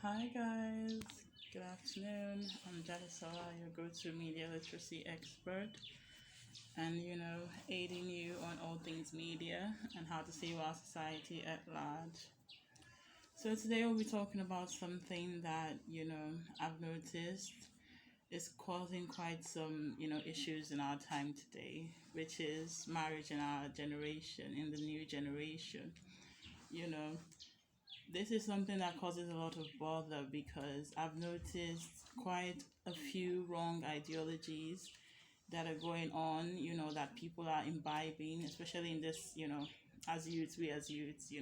Hi guys, good afternoon. I'm Jadisola, your go-to media literacy expert, and aiding you on all things media and how to save our society at large. So today we'll be talking about something that I've noticed is causing quite some issues in our time today, which is marriage in our generation, in the new generation. You know, This is something that causes a lot of bother because I've noticed quite a few wrong ideologies that are going on, that people are imbibing, especially in this, as youths, we as youths,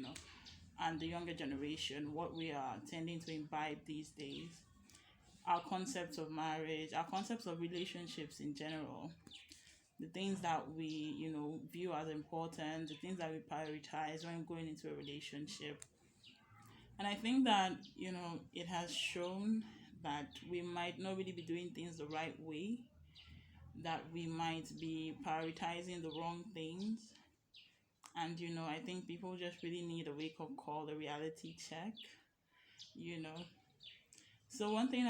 and the younger generation, what we are tending to imbibe these days. Our concepts of marriage, our concepts of relationships in general, the things that we, view as important, the things that we prioritize when going into a relationship. And I think that, it has shown that we might not really be doing things the right way, that we might be prioritizing the wrong things. And, I think people just really need a wake up call, a reality check, you know. So one thing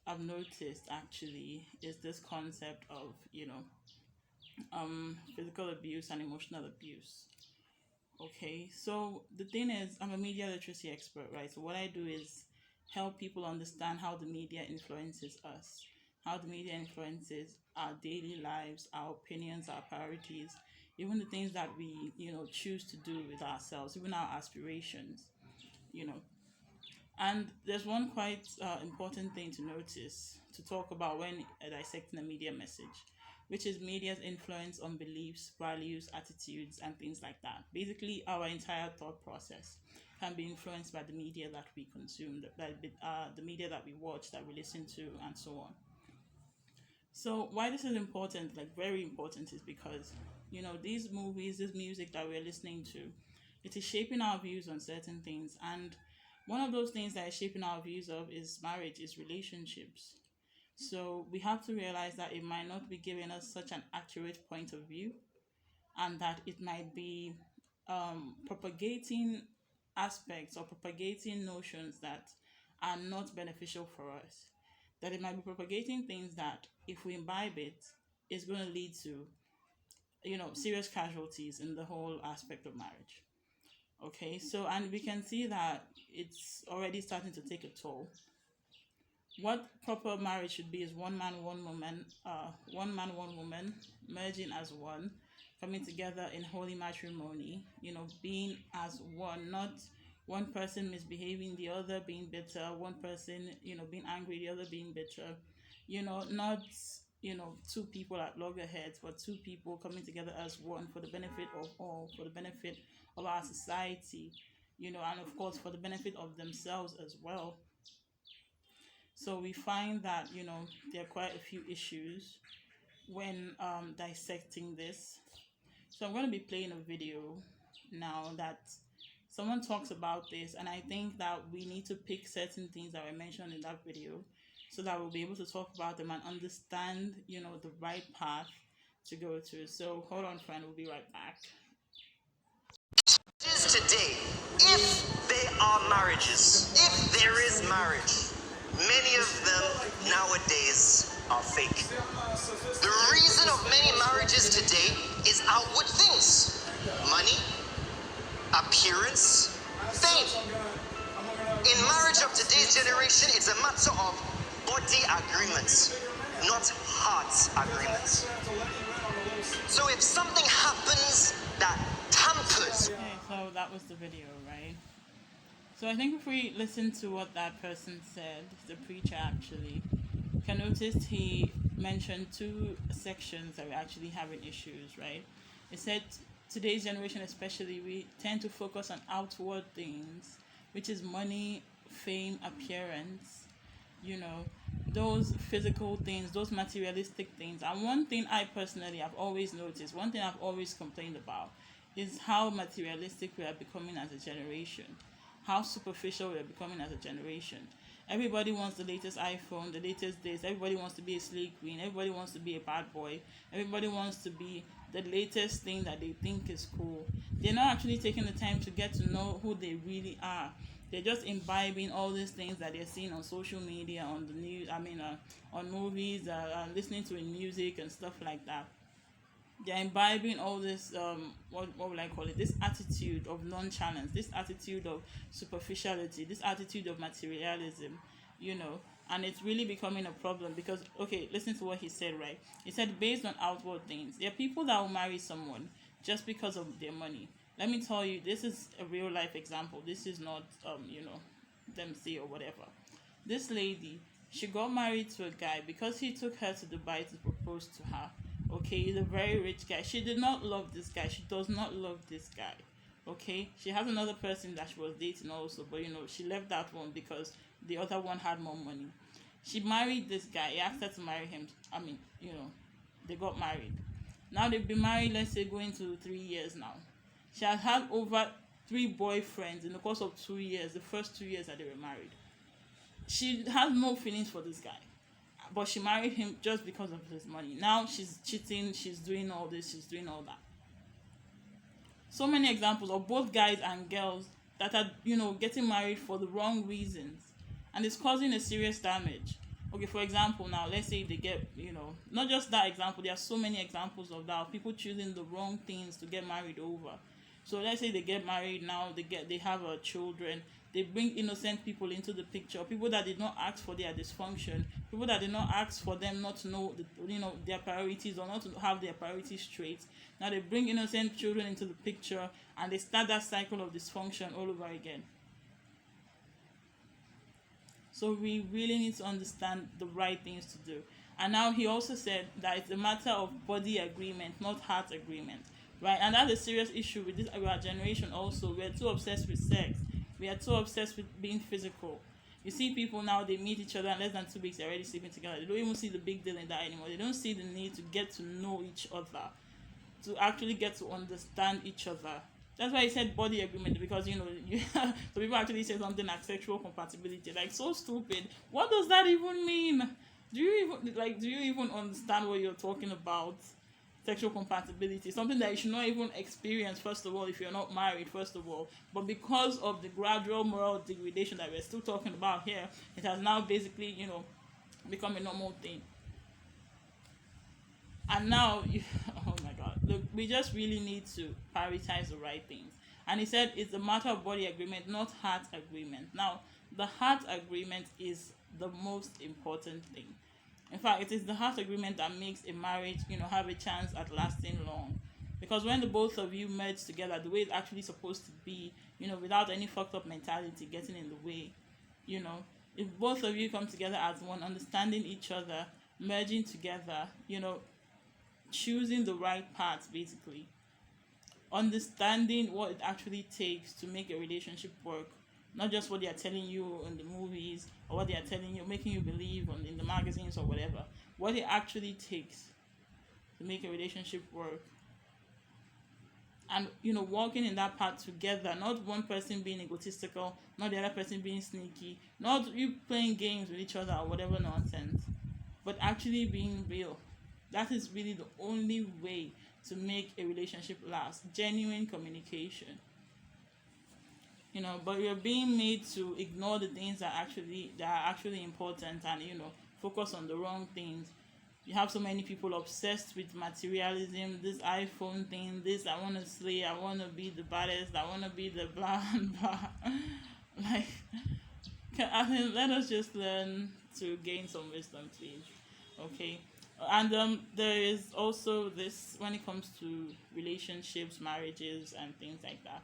I've noticed actually is this concept of, physical abuse and emotional abuse. Okay, so the thing is, I'm a media literacy expert, right? So what I do is help people understand how the media influences us, how the media influences our daily lives, our opinions, our priorities, even the things that we, choose to do with ourselves, even our aspirations, you know. And there's one quite important thing to notice, to talk about when dissecting a media message, which is media's influence on beliefs, values, attitudes, and things like that. Basically, our entire thought process can be influenced by the media that we consume, the media that we watch, that we listen to, and so on. So why this is important, like very important, is because these movies, this music that we're listening to, it is shaping our views on certain things. And one of those things that is shaping our views of is marriage, is relationships. So we have to realize that it might not be giving us such an accurate point of view, and that it might be propagating aspects or propagating notions that are not beneficial for us. That it might be propagating things that, if we imbibe it, is going to lead to, serious casualties in the whole aspect of marriage. Okay, so and we can see that it's already starting to take a toll. What proper marriage should be is one man, one woman, merging as one, coming together in holy matrimony, being as one, not one person misbehaving, the other being bitter, one person, being angry, the other being bitter, not, two people at loggerheads, but two people coming together as one for the benefit of all, for the benefit of our society, and of course for the benefit of themselves as well. So we find that, there are quite a few issues when dissecting this. So I'm going to be playing a video now that someone talks about this, and I think that we need to pick certain things that were mentioned in that video so that we'll be able to talk about them and understand, the right path to go to. So hold on, friend, we'll be right back. Today, if there are marriages, if there is marriage, many of them nowadays are fake. The reason of many marriages today is outward things: money, appearance, fame. In marriage of today's generation, it's a matter of body agreements, not heart agreements. So if something happens that tampers. Okay, so that was the video, right? So I think if we listen to what that person said, the preacher actually, you can notice he mentioned two sections that we're actually having issues, right? He said today's generation especially, we tend to focus on outward things, which is money, fame, appearance, you know, those physical things, those materialistic things. And one thing I personally have always noticed, one thing I've always complained about, is how materialistic we are becoming as a generation, how superficial we are becoming as a generation. Everybody wants the latest iPhone, the latest this. Everybody wants to be a slay queen. Everybody wants to be a bad boy. Everybody wants to be the latest thing that they think is cool. They're not actually taking the time to get to know who they really are. They're just imbibing all these things that they're seeing on social media, on the news, on movies, listening to in music and stuff like that. They're imbibing all this, what will I call it, this attitude of nonchalance, this attitude of superficiality, this attitude of materialism, you know. And it's really becoming a problem because, okay, listen to what he said, right? He said, based on outward things, there are people that will marry someone just because of their money. Let me tell you, this is a real life example. This is not, Dempsey or whatever. This lady, she got married to a guy because he took her to Dubai to propose to her. Okay, he's a very rich guy. She did not love this guy. She does not love this guy. Okay, she has another person that she was dating also, but she left that one because the other one had more money. She married this guy. He asked her to marry him. They got married. Now they've been married, let's say, going to 3 years now. She has had over 3 boyfriends in the course of 2 years, the first 2 years that they were married. She has no feelings for this guy, but she married him just because of his money. Now she's cheating, she's doing all this, she's doing all that. So many examples of both guys and girls that are, getting married for the wrong reasons, and it's causing a serious damage. Okay, for example, now let's say they get, not just that example, there are so many examples of that, of people choosing the wrong things to get married over. So let's say they get married now, they have children, they bring innocent people into the picture, people that did not ask for their dysfunction, people that did not ask for them not to know their priorities or not to have their priorities straight. Now they bring innocent children into the picture and they start that cycle of dysfunction all over again. So we really need to understand the right things to do. And now he also said that it's a matter of body agreement, not heart agreement. Right? And that's a serious issue with our generation also. We're too obsessed with sex. We are too obsessed with being physical. You see people now, they meet each other in less than 2 weeks, they're already sleeping together. They don't even see the big deal in that anymore. They don't see the need to get to know each other, to actually get to understand each other. That's why he said body agreement, because so people actually say something like sexual compatibility, like so stupid. What does that even mean? Do you even understand what you're talking about? Sexual compatibility, something that you should not even experience, first of all, if you're not married, first of all. But because of the gradual moral degradation that we're still talking about here, it has now basically become a normal thing. And now oh my god, look, we just really need to prioritize the right things. And he said it's a matter of body agreement, not heart agreement. Now the heart agreement is the most important thing. In fact, it is the heart agreement that makes a marriage, have a chance at lasting long. Because when the both of you merge together the way it's actually supposed to be, without any fucked up mentality getting in the way, if both of you come together as one, understanding each other, merging together, choosing the right path, basically, understanding what it actually takes to make a relationship work, not just what they are telling you in the movies or what they are telling you, making you believe in the magazines or whatever. What it actually takes to make a relationship work. And, walking in that path together, not one person being egotistical, not the other person being sneaky, not you playing games with each other or whatever nonsense, but actually being real. That is really the only way to make a relationship last. Genuine communication. But we're being made to ignore the things that are actually important, and focus on the wrong things. You have so many people obsessed with materialism, this iPhone thing, this I want to slay, I want to be the baddest, I want to be the blah and blah. Let us just learn to gain some wisdom, please. Okay. And there is also this, when it comes to relationships, marriages, and things like that.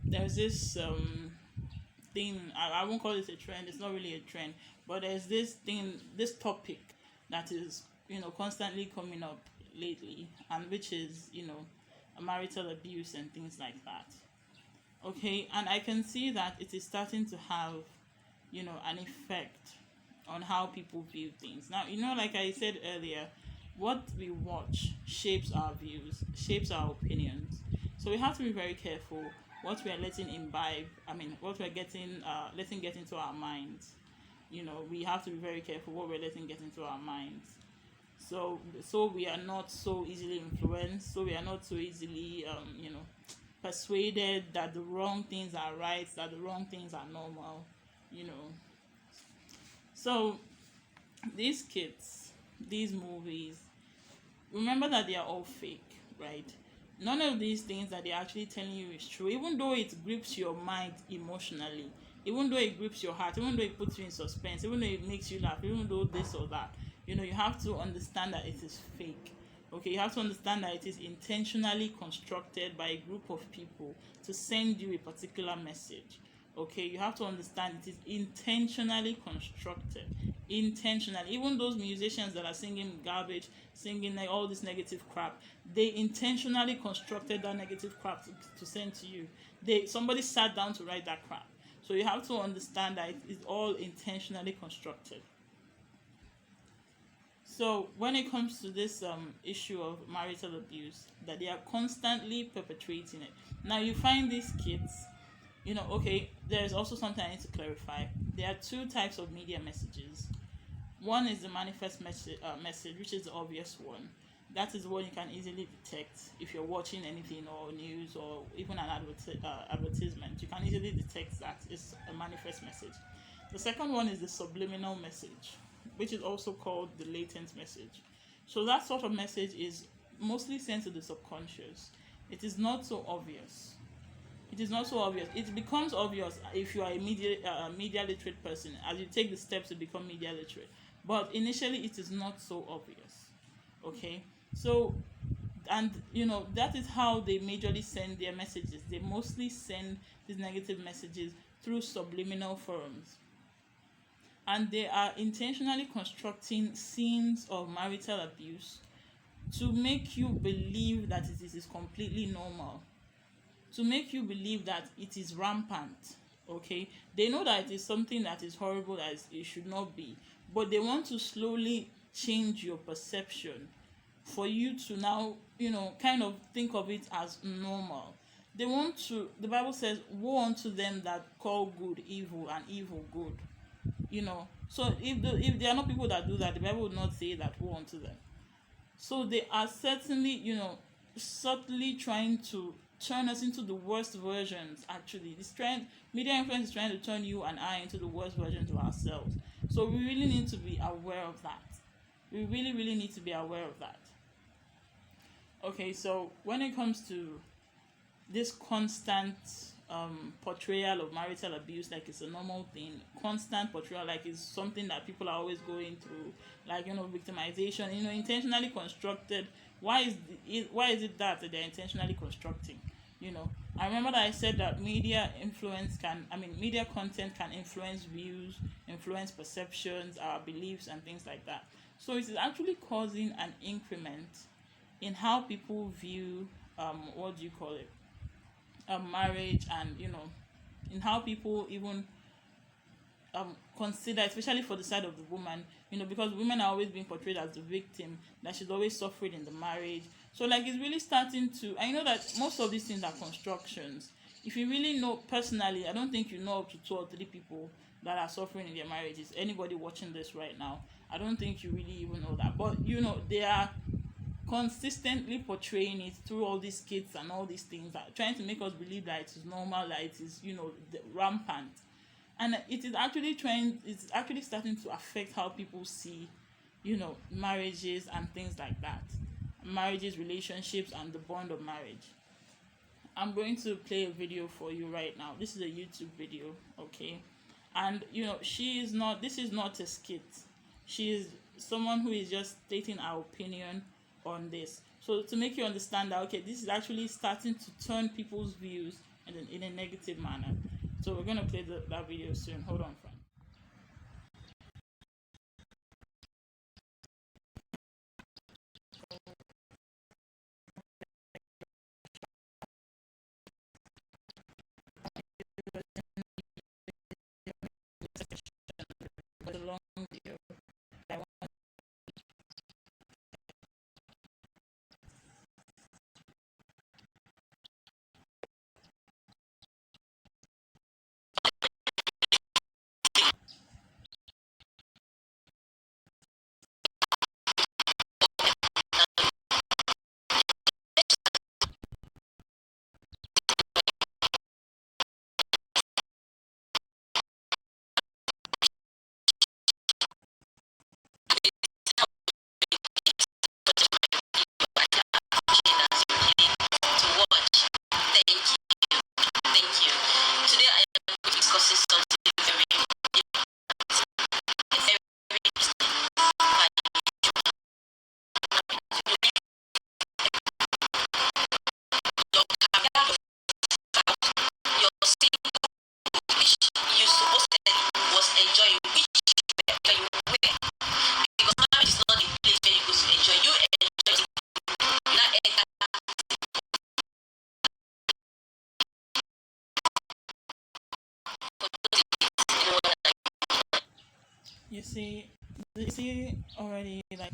There's this thing, I won't call it a trend, it's not really a trend, but there's this topic that is, constantly coming up lately, and which is, marital abuse and things like that. Okay, and I can see that it is starting to have, an effect on how people view things. Now, like I said earlier, what we watch shapes our views, shapes our opinions. So we have to be very careful what we are letting what we're letting get into our minds. We have to be very careful what we're letting get into our minds. So we are not so easily influenced, so we are not so easily, persuaded that the wrong things are right, that the wrong things are normal, you know. So these kids, these movies, remember that they are all fake, right? None of these things that they're actually telling you is true, even though it grips your mind emotionally, even though it grips your heart, even though it puts you in suspense, even though it makes you laugh, even though this or that. You have to understand that it is fake. Okay, you have to understand that it is intentionally constructed by a group of people to send you a particular message. Okay, you have to understand it is intentionally constructed. Intentionally. Even those musicians that are singing garbage, singing like all this negative crap, they intentionally constructed that negative crap to send to you. Somebody sat down to write that crap. So you have to understand that it is all intentionally constructed. So when it comes to this issue of marital abuse, that they are constantly perpetrating it. Now you find these kids, okay, there's also something I need to clarify. There are two types of media messages. One is the manifest message, which is the obvious one. That is one you can easily detect if you're watching anything or news or even an advertisement. You can easily detect that it's a manifest message. The second one is the subliminal message, which is also called the latent message. So that sort of message is mostly sent to the subconscious. It is not so obvious. It is not so obvious. It becomes obvious if you are a media literate person, as you take the steps to become media literate. But initially, it is not so obvious. Okay? So, and that is how they majorly send their messages. They mostly send these negative messages through subliminal forms. And they are intentionally constructing scenes of marital abuse to make you believe that it is completely normal, to make you believe that it is rampant. Okay, they know that it is something that is horrible, that it should not be, but they want to slowly change your perception for you to now kind of think of it as normal. The Bible says, woe unto them that call good evil and evil good. So if there are not people that do that, the Bible would not say that woe unto them. So they are certainly subtly trying to turn us into the worst versions. Actually, media influence is trying to turn you and I into the worst versions of ourselves. So we really need to be aware of that. We really need to be aware of that. Okay, so when it comes to this constant portrayal of marital abuse like it's a normal thing, constant portrayal like it's something that people are always going through, like victimization, intentionally constructed. Why is it that they're intentionally constructing? I remember that I said that media content can influence views, influence perceptions, our beliefs and things like that. So it is actually causing an increment in how people view what do you call it, marriage, and in how people even consider, especially for the side of the woman, because women are always being portrayed as the victim, that she's always suffering in the marriage. So like it's really starting to, I know that most of these things are constructions. If you really know personally, I don't think you know up to 2 or 3 people that are suffering in their marriages. Anybody watching this right now, I don't think you really even know that. But they are consistently portraying it through all these skits and all these things, that trying to make us believe that it is normal, that it is rampant. And it's actually starting to affect how people see marriages and things like that, marriages, relationships, and the bond of marriage. I'm going to play a video for you right now. This is a YouTube video, okay? And this is not a skit. She is someone who is just stating our opinion on this. So to make you understand that, okay, this is actually starting to turn people's views in a negative manner. So we're going to play that video soon. Hold on, fam. It's a long video. I want You see already, like,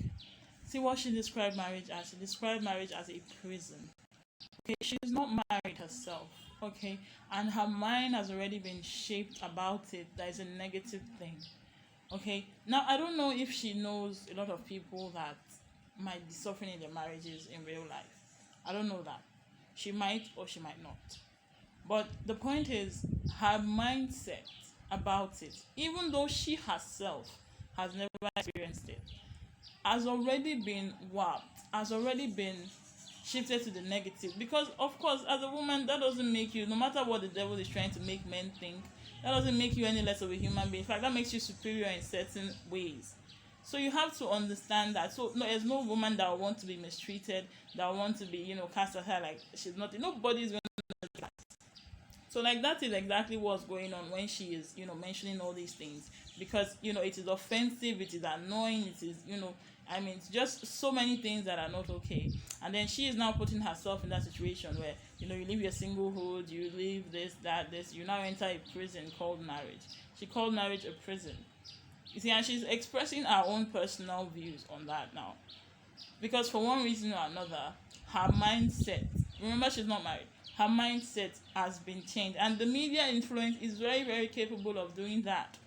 see what she described marriage as. She described marriage as a prison. Okay, she's not married herself. Okay, and her mind has already been shaped about it. That is a negative thing. Okay, now I don't know if she knows a lot of people that might be suffering in their marriages in real life. I don't know that. She might or she might not. But the point is, her mindset about it, even though she herself has never experienced it, has already been warped, has already been shifted to the negative. Because, of course, as a woman, that doesn't make you, no matter what the devil is trying to make men think, that doesn't make you any less of a human being. In fact, that makes you superior in certain ways. So you have to understand that. So no, there's no woman that will want to be mistreated, that will want to be, cast aside like she's nothing. Nobody's going to do that. So like that is exactly what's going on when she is, mentioning all these things. Because, it is offensive, it is annoying, it is, it's just so many things that are not okay. And then she is now putting herself in that situation where, you leave your singlehood, you leave this, that, this, you now enter a prison called marriage. She called marriage a prison. You see, and she's expressing her own personal views on that now. Because for one reason or another, her mindset, remember she's not married, her mindset has been changed. And the media influence is very, very capable of doing that.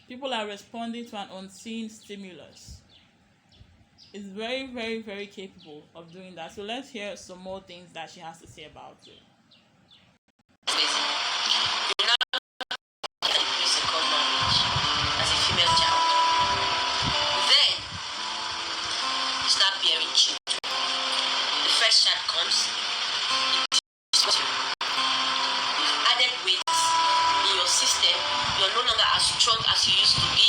People are responding to an unseen stimulus. It's very, very, very capable of doing that. So let's hear some more things that she has to say about it. As a female child, then you start bearing children. The first child comes, you've added weight in your system, you're no longer as strong as you used to be.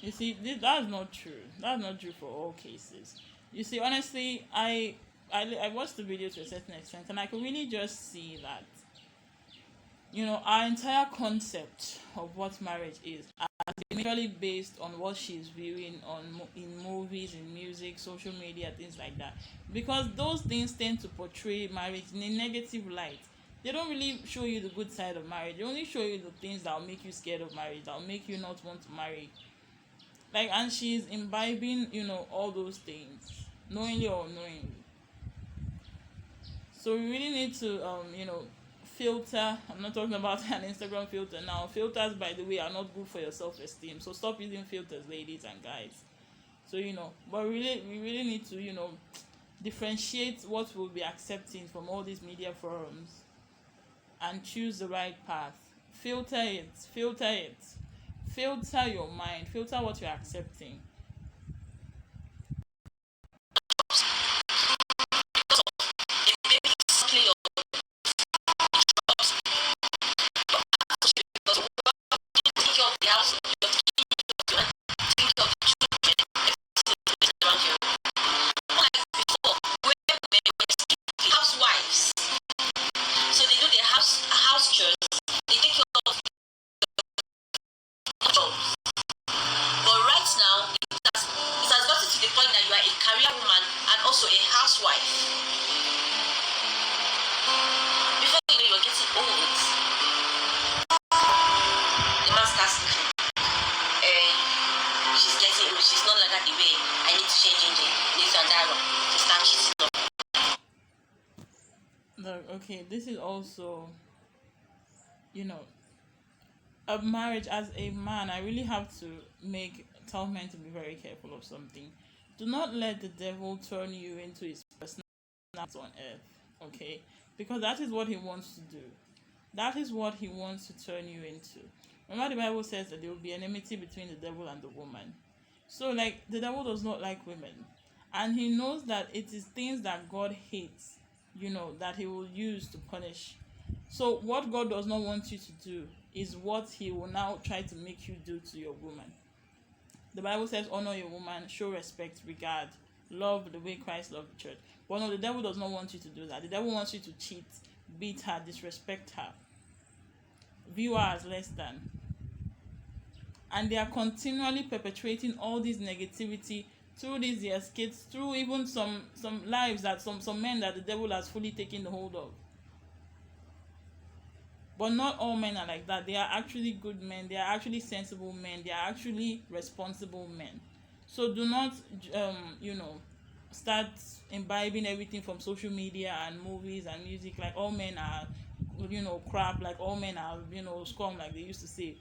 You see, that's not true. That's not true for all cases. You see, honestly, I watched the video to a certain extent, and I could really just see that, our entire concept of what marriage is really based on what she's viewing in movies, in music, social media, things like that. Because those things tend to portray marriage in a negative light. They don't really show you the good side of marriage. They only show you the things that will make you scared of marriage, that will make you not want to marry. Like, and she's imbibing, all those things, knowingly or unknowingly. So we really need to, filter. I'm not talking about an Instagram filter now. Filters, by the way, are not good for your self-esteem. So stop using filters, ladies and guys. So, but we really need to, differentiate what we'll be accepting from all these media forums and choose the right path. Filter it. Filter your mind. Filter what you're accepting. Okay, this is also, a marriage. As a man, I really have to tell men to be very careful of something. Do not let the devil turn you into his personal on earth, okay? Because that is what he wants to do. That is what he wants to turn you into. Remember, the Bible says that there will be enmity between the devil and the woman. So, like, the devil does not like women. And he knows that it is things that God hates, that he will use to punish. So what God does not want you to do is what he will now try to make you do to your woman. The Bible says, honor your woman, show respect, regard, love the way Christ loved the church. But no, the devil does not want you to do that. The devil wants you to cheat, beat her, disrespect her, view her as less than. And they are continually perpetuating all this negativity through these years, kids, through even some lives that some men that the devil has fully taken the hold of. But not all men are like that. They are actually good men. They are actually sensible men. They are actually responsible men. So do not, start imbibing everything from social media and movies and music. Like all men are, crap. Like all men are, scum. Like they used to say.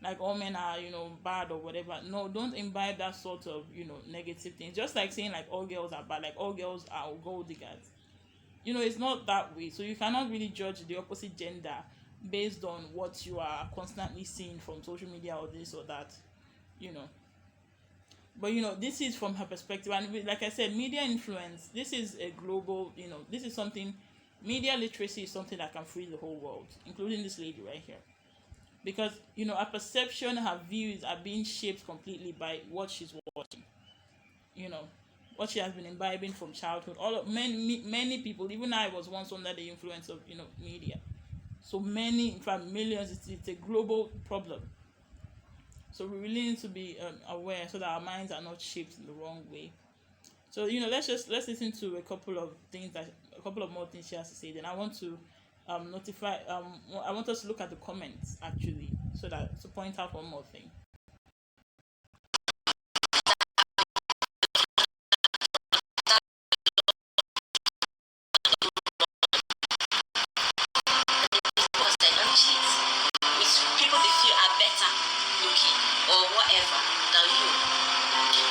Like all men are, bad or whatever. No, don't imbibe that sort of, negative things. Just like saying like all girls are bad. Like all girls are gold diggers. It's not that way. So you cannot really judge the opposite gender based on what you are constantly seeing from social media or this or that, you know but this is from her perspective. And like I said, media influence, this is a global, this is something. Media literacy is something that can free the whole world, including this lady right here, because her perception, her views are being shaped completely by what she's watching, you know what she has been imbibing from childhood. All of many people, even I was once under the influence of media. So many, in fact millions. It's a global problem. So we really need to be aware so that our minds are not shaped in the wrong way. So let's listen to a couple of more things she has to say. Then I want to notify I want us to look at the comments actually, so that to point out one more thing. Because they don't cheat. With people they feel are better looking or whatever than you.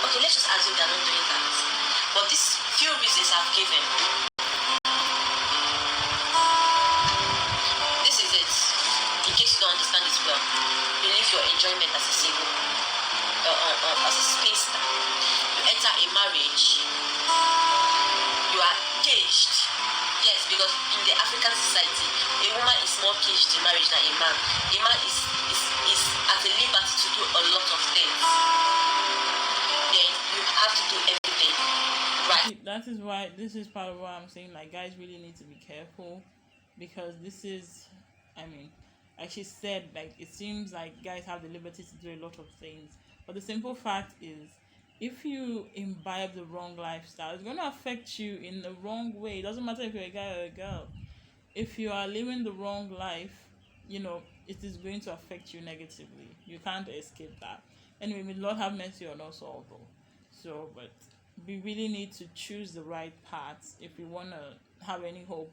Okay, let's just assume they're not doing that. But these few reasons I've given, this is it. In case you don't understand it well, you live your enjoyment as a single, as a spinster. You enter a marriage, you are caged. Yes, because in the African society, a woman is more caged in marriage than a man. A man is at a liberty to do a lot of things. Then you have to do everything right. That is why this is part of why I'm saying like guys really need to be careful, because this is, I mean, like she said, like it seems like guys have the liberty to do a lot of things, but the simple fact is, if you imbibe the wrong lifestyle, it's going to affect you in the wrong way. It doesn't matter if you're a guy or a girl. If you are living the wrong life, it is going to affect you negatively. You can't escape that. Anyway, may Lord have mercy on us all though. So, but we really need to choose the right path if we want to have any hope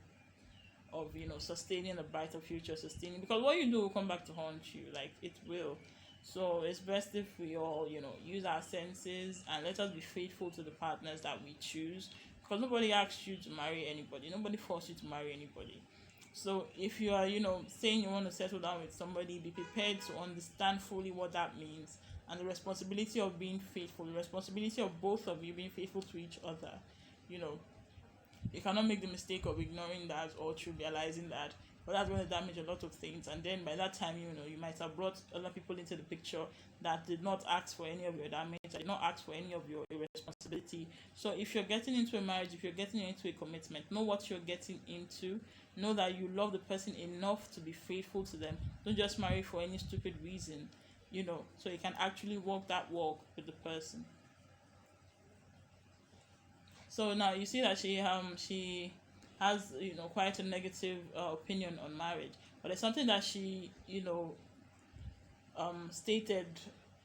of sustaining a brighter future, sustaining, because what you do will come back to haunt you, like it will. So it's best if we all use our senses and let us be faithful to the partners that we choose, because nobody asks you to marry anybody, nobody forced you to marry anybody. So if you are saying you want to settle down with somebody, be prepared to understand fully what that means, and the responsibility of being faithful, the responsibility of both of you being faithful to each other. You cannot make the mistake of ignoring that or trivializing that, but that's going to damage a lot of things. And then by that time, you might have brought other people into the picture that did not ask for any of your damage, that did not ask for any of your irresponsibility. So if you're getting into a marriage, if you're getting into a commitment, know what you're getting into. Know that you love the person enough to be faithful to them. Don't just marry for any stupid reason, so you can actually walk that walk with the person. So now you see that she has quite a negative opinion on marriage, but it's something that she stated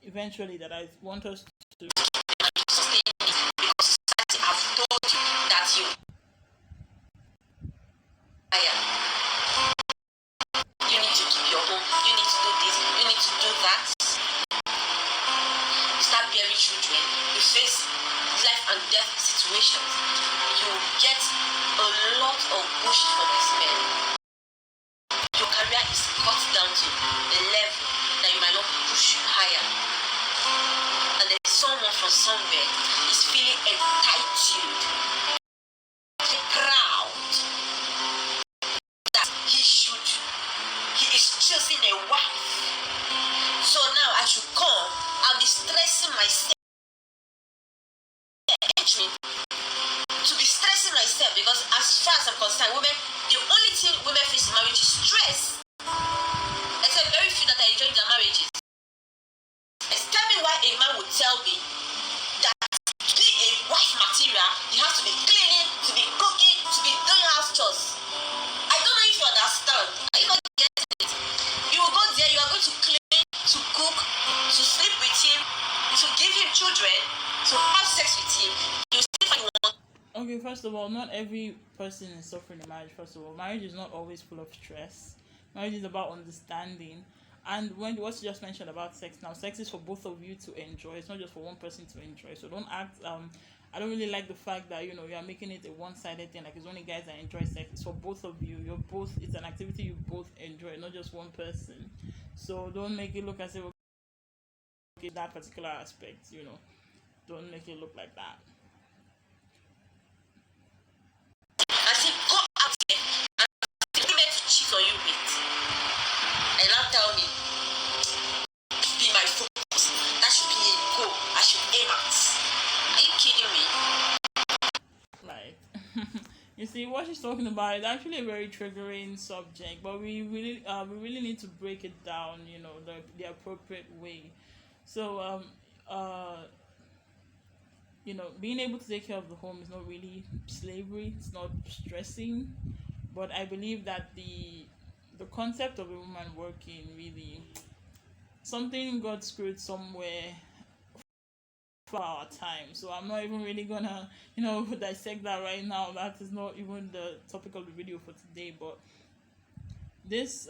eventually that I want us to. Because society have told you that you need to keep your home, you need to do this, you need to do that. You start bearing children, you face life and death situations, you get a lot of bullshit from these men. Your career is cut down to a level that you might not push you higher. And then someone from somewhere is feeling entitled, proud that he is choosing a wife. So now I should come and be stressing myself. To be stressing myself, because as far as I'm concerned, women, the only thing women face in marriage is stress. Except very few that are enjoying their marriages. Tell me why a man would tell me that to be a wife material, you have to be cleaning, to be cooking, to be doing house chores. I don't know if you understand. Are you not getting it? children, to have sex with him, you still find you want. Okay, first of all, not every person is suffering in marriage. First of all, marriage is not always full of stress. Marriage is about understanding. And when what you just mentioned about sex, now sex is for both of you to enjoy. It's not just for one person to enjoy. So don't act. I don't really like the fact that you are making it a one-sided thing. Like it's only guys that enjoy sex. It's for both of you. You're both. It's an activity you both enjoy, not just one person. So don't make it look as if okay, that particular aspect. Don't make it look like that. I say go out there and the women to cheat on you with. And now tell me, be my focus. That should be a goal I should aim at. Are you kidding me? Like, you see, what she's talking about is actually a very triggering subject, but we really need to break it down, the appropriate way. So, being able to take care of the home is not really slavery. It's not stressing, but I believe that the concept of a woman working really something got screwed somewhere for our time. So I'm not even really gonna dissect that right now. That is not even the topic of the video for today. But this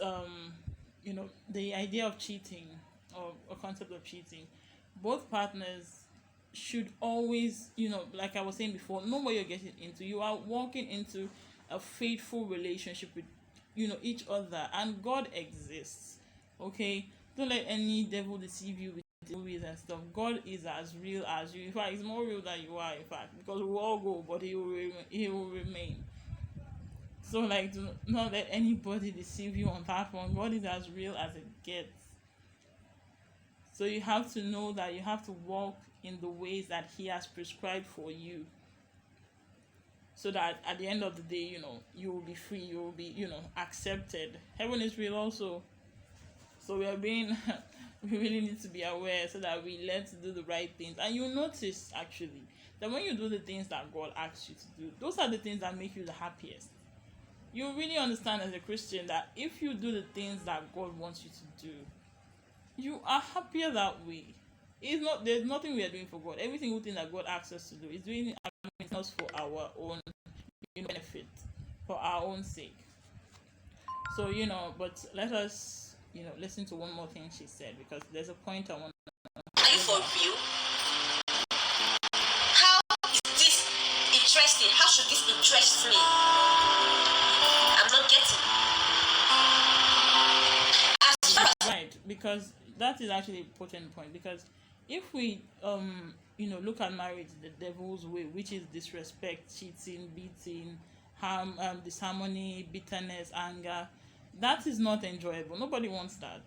the idea of cheating, or a concept of cheating, both partners should always, like I was saying before, know what you're getting into. You are walking into a faithful relationship with each other, and God exists. Okay, don't let any devil deceive you with movies and stuff. God is as real as you. In fact, he's more real than you are, in fact, because we will all go, but he will remain. So like, do not let anybody deceive you on that one. God is as real as it gets. So you have to know that you have to walk in the ways that he has prescribed for you, so that at the end of the day, you will be free, you will be, accepted. Heaven is real also. So we really need to be aware, so that we learn to do the right things. And you'll notice, actually, that when you do the things that God asks you to do, those are the things that make you the happiest. You really understand as a Christian that if you do the things that God wants you to do, you are happier that way. There's nothing we are doing for God. Every single thing that God asks us to do is doing it not for our own benefit, for our own sake. So but let us listen to one more thing she said, because there's a point I want to. Are you for real? How is this interesting? How should this interest me? I'm not getting. Right, because that is actually a potent point. Because if we look at marriage the devil's way, which is disrespect, cheating, beating, harm, disharmony, bitterness, anger, that is not enjoyable. Nobody wants that.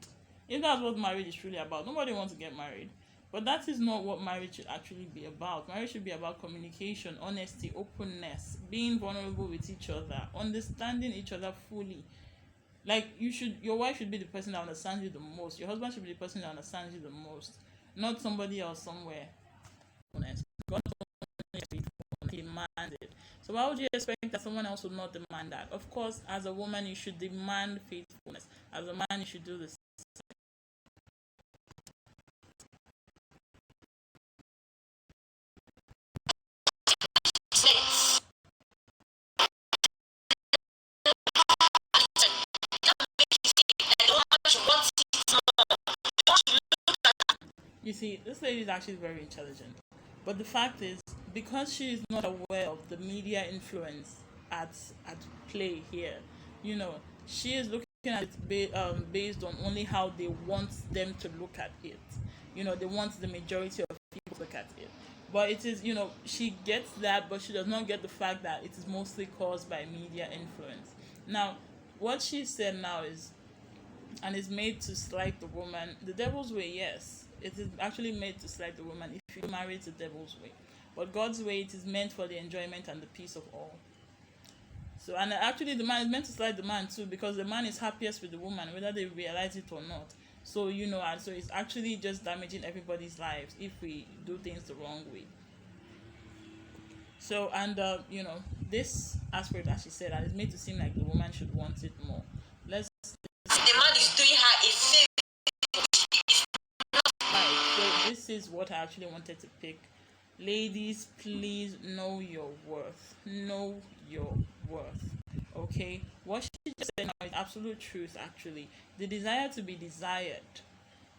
If that's what marriage is truly about, nobody wants to get married. But that is not what marriage should actually be about. Marriage should be about communication, honesty, openness, being vulnerable with each other, understanding each other fully. Like your wife should be the person that understands you the most. Your husband should be the person that understands you the most, not somebody else somewhere. God demands it. So why would you expect that someone else would not demand that? Of course, as a woman, you should demand faithfulness. As a man, you should do the same. You see, this lady is actually very intelligent. But the fact is, because she is not aware of the media influence at play here, she is looking at it based on only how they want them to look at it. They want the majority of people to look at it. But it is, she gets that, but she does not get the fact that it is mostly caused by media influence. Now, what she said now is, and is made to slight the woman, the devil's way, yes. It is actually made to slight the woman if you marry the devil's way. But God's way, it is meant for the enjoyment and the peace of all. So, and actually the man is meant to slight the man too, because the man is happiest with the woman, whether they realize it or not. So, and so it's actually just damaging everybody's lives if we do things the wrong way. So, and, this aspect, as she said, that is made to seem like the woman should want it more. The man is doing her a favor. Right, so this is what I actually wanted to pick. Ladies, please know your worth. Know your worth. Okay? What she just said now is absolute truth, actually. The desire to be desired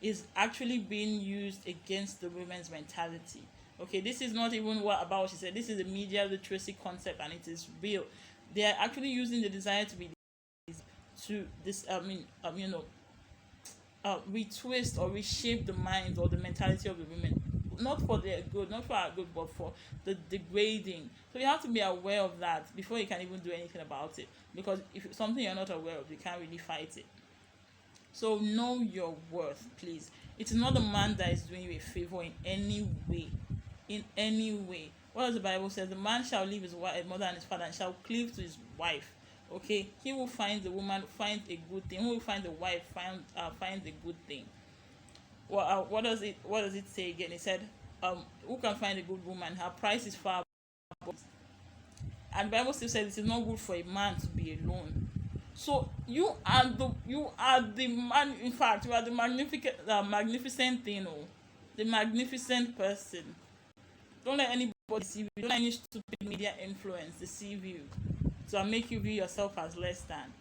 is actually being used against the women's mentality. Okay, this is not even what about what she said. This is a media literacy concept, and it is real. They are actually using the desire to be to this. Retwist or reshape the minds or the mentality of the women, not for their good, not for our good, but for the degrading. So you have to be aware of that before you can even do anything about it. Because if it's something you're not aware of, you can't really fight it. So know your worth, please. It is not the man that is doing you a favor in any way. In any way. What does the Bible say? The man shall leave his wife, mother and his father, and shall cleave to his wife. Okay, he will find the woman, find a good thing. Who will find the wife, find a good thing. Well, what does it say again? It said, who can find a good woman? Her price is far above. And the Bible still says it is not good for a man to be alone. So you are the man. In fact, you are the magnificent thing, the magnificent person. Don't let anybody deceive you. Don't let any stupid media influence deceive you to make you view yourself as less than.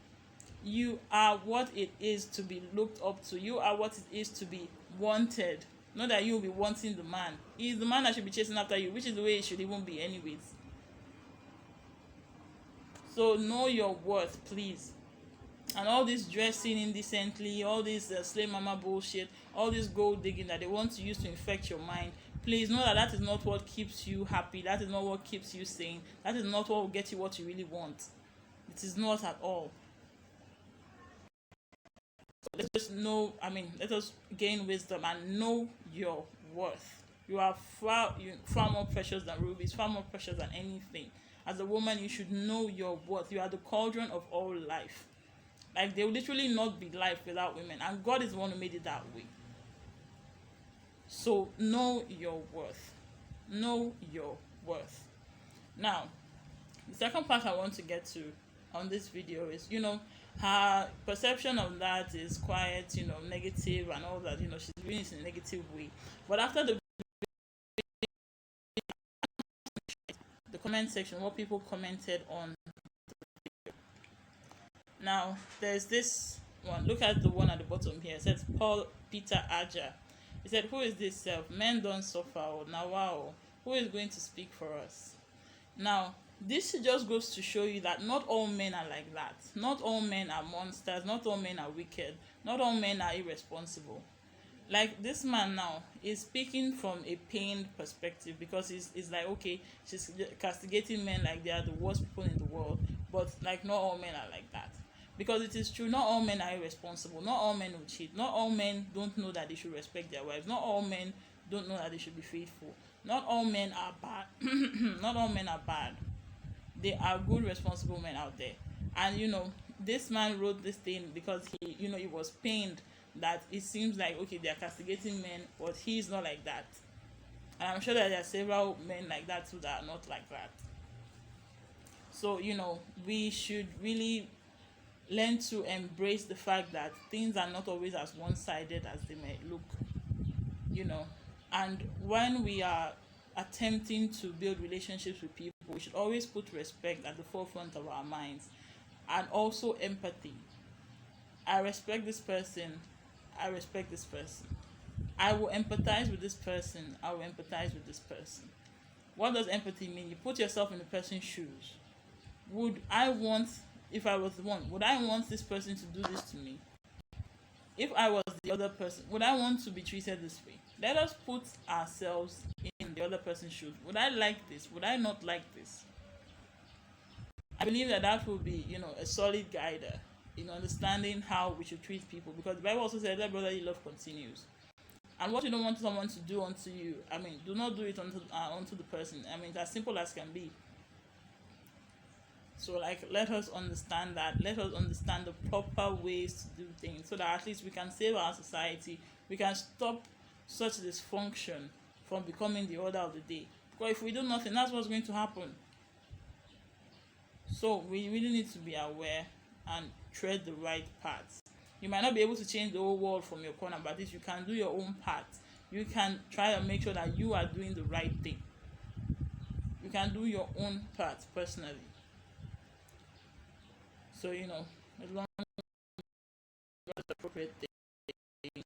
You are what it is to be looked up to. You are what it is to be wanted. Not that you will be wanting the man. He is the man that should be chasing after you, which is the way it should even be anyways. So know your worth, please. And all this dressing indecently, all this slave mama bullshit, all this gold digging that they want to use to infect your mind, please know that that is not what keeps you happy. That is not what keeps you sane. That is not what will get you what you really want. It is not at all. So let us gain wisdom and know your worth. You are far more precious than rubies, far more precious than anything. As a woman, you should know your worth. You are the cauldron of all life. Like, there will literally not be life without women, and God is the one who made it that way. So know your worth. Know your worth. Now, the second part I want to get to on this video is, her perception of that is quite, negative and all that. She's doing it in a negative way. But after the comment section, what people commented on the video. Now, there's this one. Look at the one at the bottom here. It says Paul Peter Aja. He said, who is this self? Men don't suffer. Now, wow. Who is going to speak for us? Now, this just goes to show you that not all men are like that. Not all men are monsters. Not all men are wicked. Not all men are irresponsible. Like, this man now is speaking from a pained perspective, because he's like, okay, she's castigating men like they are the worst people in the world. But, like, not all men are like that. Because it is true, not all men are irresponsible. Not all men will cheat. Not all men don't know that they should respect their wives. Not all men don't know that they should be faithful. Not all men are bad. Not all men are bad. There are good, responsible men out there. And, this man wrote this thing because he was pained that it seems like, okay, they are castigating men, but he's not like that. And I'm sure that there are several men like that too that are not like that. So, we should really learn to embrace the fact that things are not always as one-sided as they may look, and when we are attempting to build relationships with people, we should always put respect at the forefront of our minds, and also empathy. I respect this person. I respect this person. I will empathize with this person. I will empathize with this person. What does empathy mean? You put yourself in the person's shoes. If I was the one, would I want this person to do this to me? If I was the other person, would I want to be treated this way? Let us put ourselves in the other person's shoes. Would I like this? Would I not like this? I believe that will be, a solid guide in understanding how we should treat people, because the Bible also says that brotherly love continues. And what you don't want someone to do unto you, do not do it unto the person. It's as simple as can be. So, let us understand that. Let us understand the proper ways to do things, so that at least we can save our society. We can stop such dysfunction from becoming the order of the day. Because if we do nothing, that's what's going to happen. So, we really need to be aware and tread the right path. You might not be able to change the whole world from your corner, but at least you can do your own part. you can try to make sure that you are doing the right thing. You can do your own part personally. So, as long as it's appropriate thing.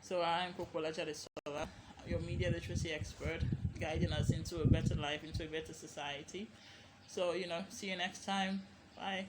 So I'm Popola Jadesola, your media literacy expert, guiding us into a better life, into a better society. So, see you next time. Bye.